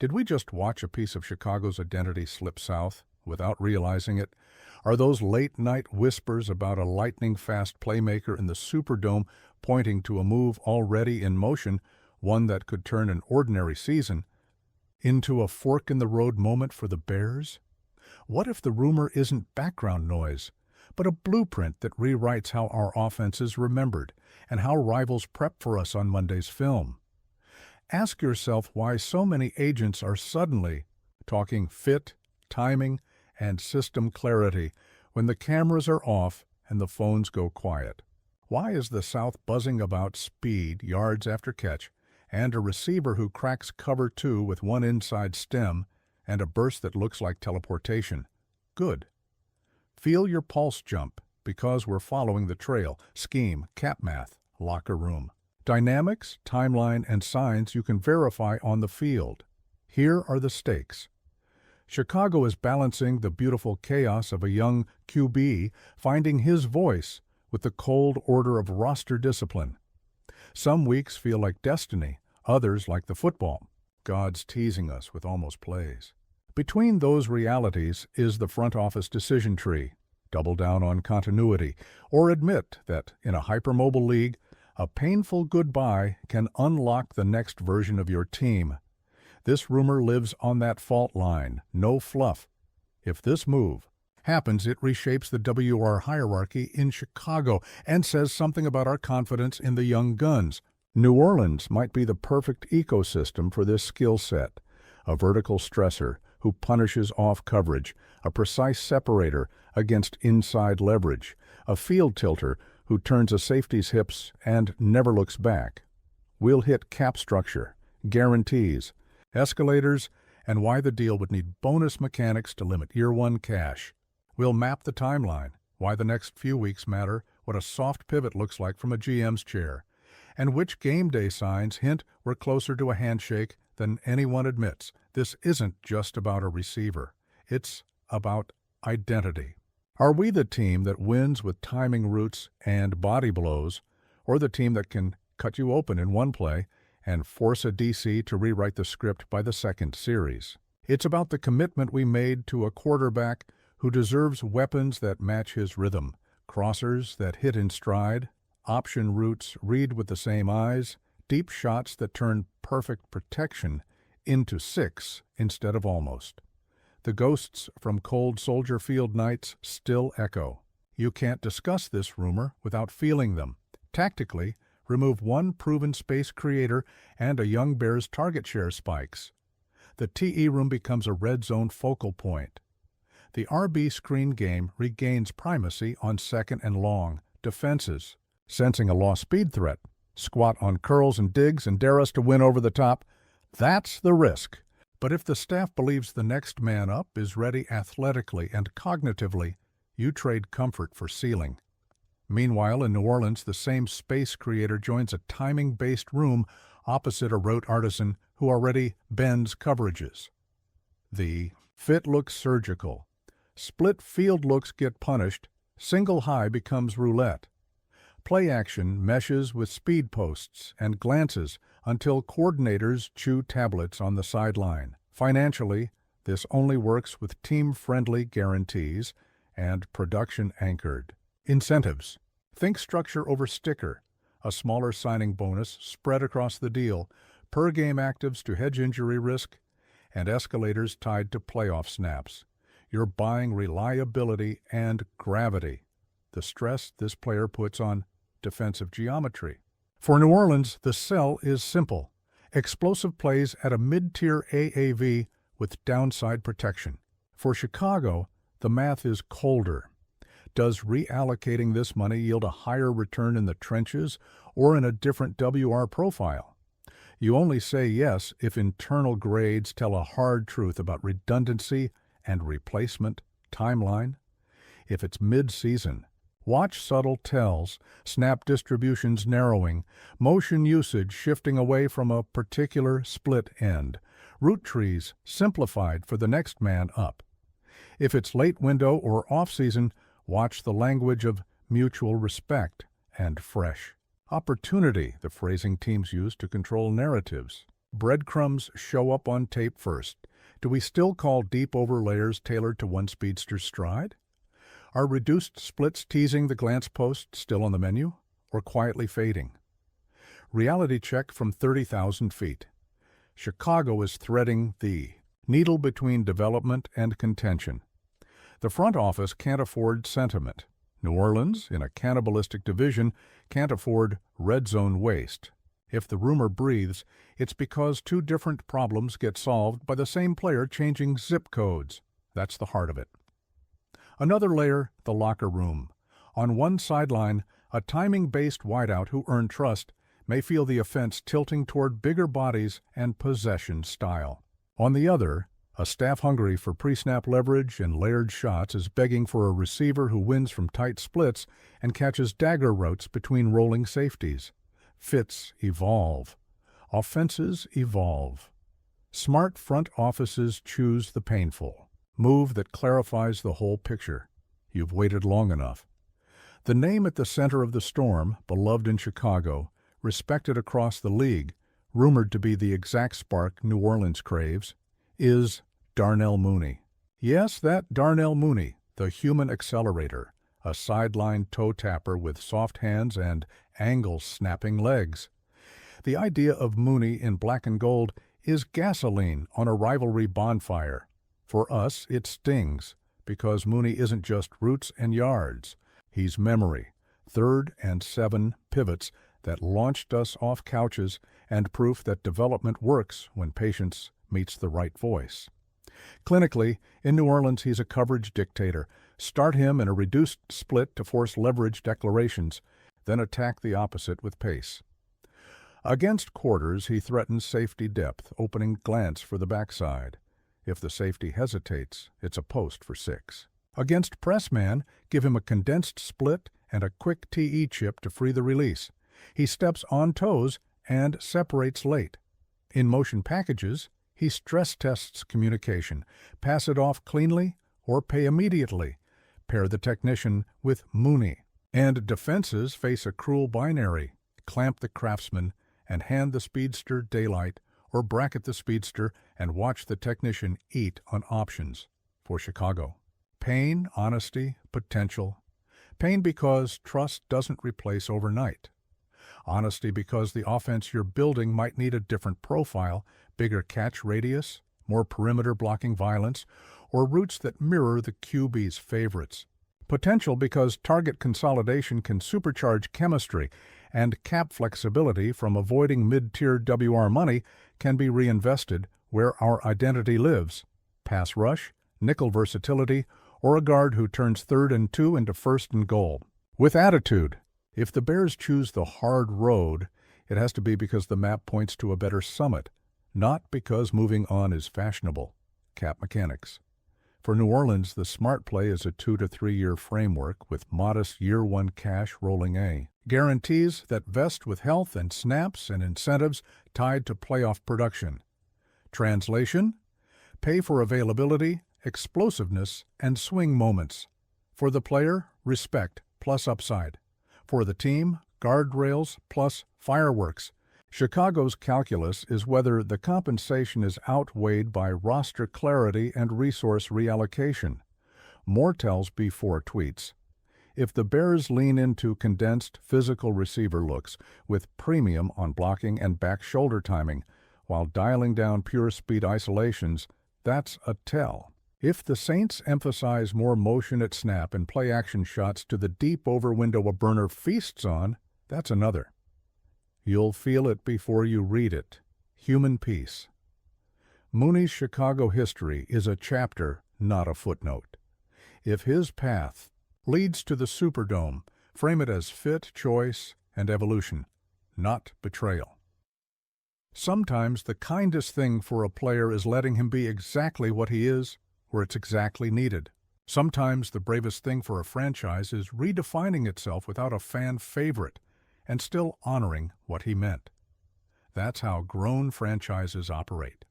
Did we just watch a piece of Chicago's identity slip south without realizing it? Are those late-night whispers about a lightning-fast playmaker in the Superdome pointing to a move already in motion, one that could turn an ordinary season into a fork-in-the-road moment for the Bears? What if the rumor isn't background noise, but a blueprint that rewrites how our offense is remembered and how rivals prep for us on Monday's film? Ask yourself why so many agents are suddenly talking fit, timing, and system clarity when the cameras are off and the phones go quiet. Why is the South buzzing about speed, yards after catch, and a receiver who cracks cover two with one inside stem and a burst that looks like teleportation? Good. Feel your pulse jump because we're following the trail, scheme, cap math, locker room. Dynamics, timeline, and signs you can verify on the field. Here are the stakes. Chicago is balancing the beautiful chaos of a young QB finding his voice with the cold order of roster discipline. Some weeks feel like destiny, others like the football. God's teasing us with almost plays. Between those realities is the front office decision tree. Double down on continuity, or admit that in a hypermobile league, a painful goodbye can unlock the next version of your team. This rumor lives on that fault line, no fluff. If this move happens, it reshapes the WR hierarchy in Chicago and says something about our confidence in the young guns. New Orleans might be the perfect ecosystem for this skill set. A vertical stressor who punishes off coverage, a precise separator against inside leverage, a field tilter who turns a safety's hips and never looks back. We'll hit cap structure, guarantees, escalators, and why the deal would need bonus mechanics to limit year-one cash. We'll map the timeline, why the next few weeks matter, what a soft pivot looks like from a GM's chair, and which game day signs hint we're closer to a handshake than anyone admits. This isn't just about a receiver. It's about identity. Are we the team that wins with timing routes and body blows, or the team that can cut you open in one play and force a DC to rewrite the script by the second series? It's about the commitment we made to a quarterback who deserves weapons that match his rhythm, crossers that hit in stride, option routes read with the same eyes, deep shots that turn perfect protection into six instead of almost. The ghosts from cold Soldier Field nights still echo. You can't discuss this rumor without feeling them. Tactically, remove one proven space creator and a young Bears target share spikes. The TE room becomes a red zone focal point. The RB screen game regains primacy on second and long defenses. Sensing a lost speed threat, squat on curls and digs and dare us to win over the top. That's the risk. But if the staff believes the next man up is ready athletically and cognitively, you trade comfort for ceiling. Meanwhile, in New Orleans, the same space creator joins a timing-based room opposite a rote artisan who already bends coverages. The fit looks surgical. Split field looks get punished. Single high becomes roulette. Play action meshes with speed posts and glances until coordinators chew tablets on the sideline. Financially, this only works with team-friendly guarantees and production-anchored incentives. Think structure over sticker, a smaller signing bonus spread across the deal, per-game actives to hedge injury risk, and escalators tied to playoff snaps. You're buying reliability and gravity, the stress this player puts on defensive geometry. For New Orleans, the sell is simple. Explosive plays at a mid-tier AAV with downside protection. For Chicago, the math is colder. Does reallocating this money yield a higher return in the trenches or in a different WR profile? You only say yes if internal grades tell a hard truth about redundancy and replacement timeline. If it's mid-season, watch subtle tells, snap distributions narrowing, motion usage shifting away from a particular split end, route trees simplified for the next man up. If it's late window or off-season, watch the language of mutual respect and fresh opportunity, the phrasing teams use to control narratives. Breadcrumbs show up on tape first. Do we still call deep overlayers tailored to one speedster's stride? Are reduced splits teasing the glance post still on the menu, or quietly fading? Reality check from 30,000 feet. Chicago is threading the needle between development and contention. The front office can't afford sentiment. New Orleans, in a cannibalistic division, can't afford red zone waste. If the rumor breathes, it's because two different problems get solved by the same player changing zip codes. That's the heart of it. Another layer, the locker room. On one sideline, a timing-based wideout who earned trust may feel the offense tilting toward bigger bodies and possession style. On the other, a staff hungry for pre-snap leverage and layered shots is begging for a receiver who wins from tight splits and catches dagger routes between rolling safeties. Fits evolve. Offenses evolve. Smart front offices choose the painful move that clarifies the whole picture. You've waited long enough. The name at the center of the storm, beloved in Chicago, respected across the league, rumored to be the exact spark New Orleans craves, is Darnell Mooney. Yes, that Darnell Mooney, the human accelerator, a sideline toe tapper with soft hands and angle-snapping legs. The idea of Mooney in black and gold is gasoline on a rivalry bonfire. For us, it stings, because Mooney isn't just routes and yards. He's memory, 3rd and 7 pivots that launched us off couches and proof that development works when patience meets the right voice. Clinically, in New Orleans, he's a coverage dictator. Start him in a reduced split to force leverage declarations, then attack the opposite with pace. Against quarters, he threatens safety depth, opening glance for the backside. If the safety hesitates, it's a post for 6. Against press man, give him a condensed split and a quick TE chip to free the release. He steps on toes and separates late. In motion packages, he stress tests communication. Pass it off cleanly or pay immediately. Pair the technician with Mooney. And defenses face a cruel binary. Clamp the craftsman and hand the speedster daylight, or bracket the speedster and watch the technician eat on options. For Chicago. Pain, honesty, potential. Pain because trust doesn't replace overnight. Honesty because the offense you're building might need a different profile, bigger catch radius, more perimeter blocking violence, or routes that mirror the QB's favorites. Potential because target consolidation can supercharge chemistry, and cap flexibility from avoiding mid-tier WR money can be reinvested where our identity lives. Pass rush, nickel versatility, or a guard who turns 3rd and 2 into 1st and goal. With attitude. If the Bears choose the hard road, it has to be because the map points to a better summit, not because moving on is fashionable. Cap mechanics. For New Orleans, the smart play is a 2 to 3 year framework with modest year 1 cash rolling A. Guarantees that vest with health and snaps and incentives tied to playoff production. Translation: pay for availability, explosiveness, and swing moments. For the player, respect plus upside. For the team, guardrails plus fireworks. Chicago's calculus is whether the compensation is outweighed by roster clarity and resource reallocation. More tells before tweets. If the Bears lean into condensed physical receiver looks with premium on blocking and back shoulder timing while dialing down pure speed isolations, that's a tell. If the Saints emphasize more motion at snap and play action shots to the deep over window a burner feasts on, that's another. You'll feel it before you read it. Human piece. Mooney's Chicago history is a chapter, not a footnote. If his path leads to the Superdome, frame it as fit, choice, and evolution, not betrayal. Sometimes the kindest thing for a player is letting him be exactly what he is, where it's exactly needed. Sometimes the bravest thing for a franchise is redefining itself without a fan favorite, and still honoring what he meant. That's how grown franchises operate.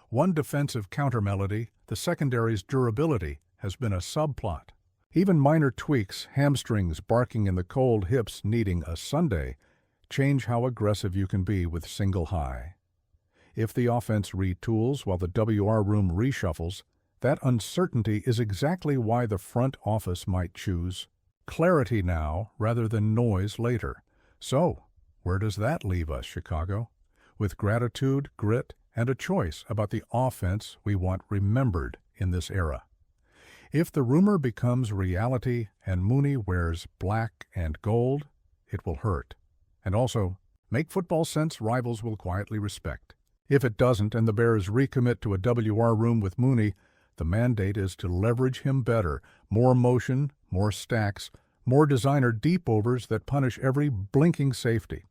One defensive countermelody, the secondary's durability, has been a subplot. Even minor tweaks, hamstrings barking in the cold hips needing a Sunday, change how aggressive you can be with single high. If the offense retools while the WR room reshuffles, that uncertainty is exactly why the front office might choose clarity now rather than noise later. So, where does that leave us, Chicago? With gratitude, grit, and a choice about the offense we want remembered in this era. If the rumor becomes reality and Mooney wears black and gold, it will hurt. And also, make football sense rivals will quietly respect. If it doesn't and the Bears recommit to a WR room with Mooney, the mandate is to leverage him better, more motion, more stacks, more designer deep overs that punish every blinking safety.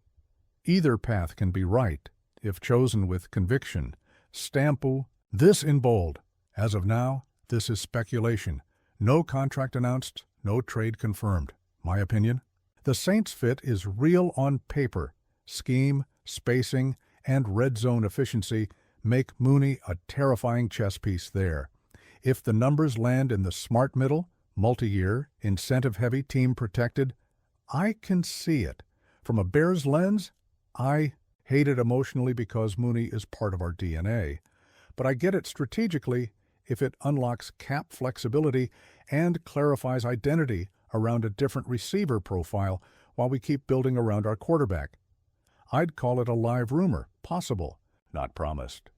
Either path can be right, if chosen with conviction. Stampu, this in bold. As of now, this is speculation. No contract announced, no trade confirmed. My opinion? The Saints' fit is real on paper. Scheme, spacing, and red zone efficiency make Mooney a terrifying chess piece there. If the numbers land in the smart middle, multi-year, incentive-heavy, team-protected, I can see it. From a Bears lens, I hate it emotionally because Mooney is part of our DNA. But I get it strategically if it unlocks cap flexibility and clarifies identity around a different receiver profile while we keep building around our quarterback. I'd call it a live rumor, possible, not promised.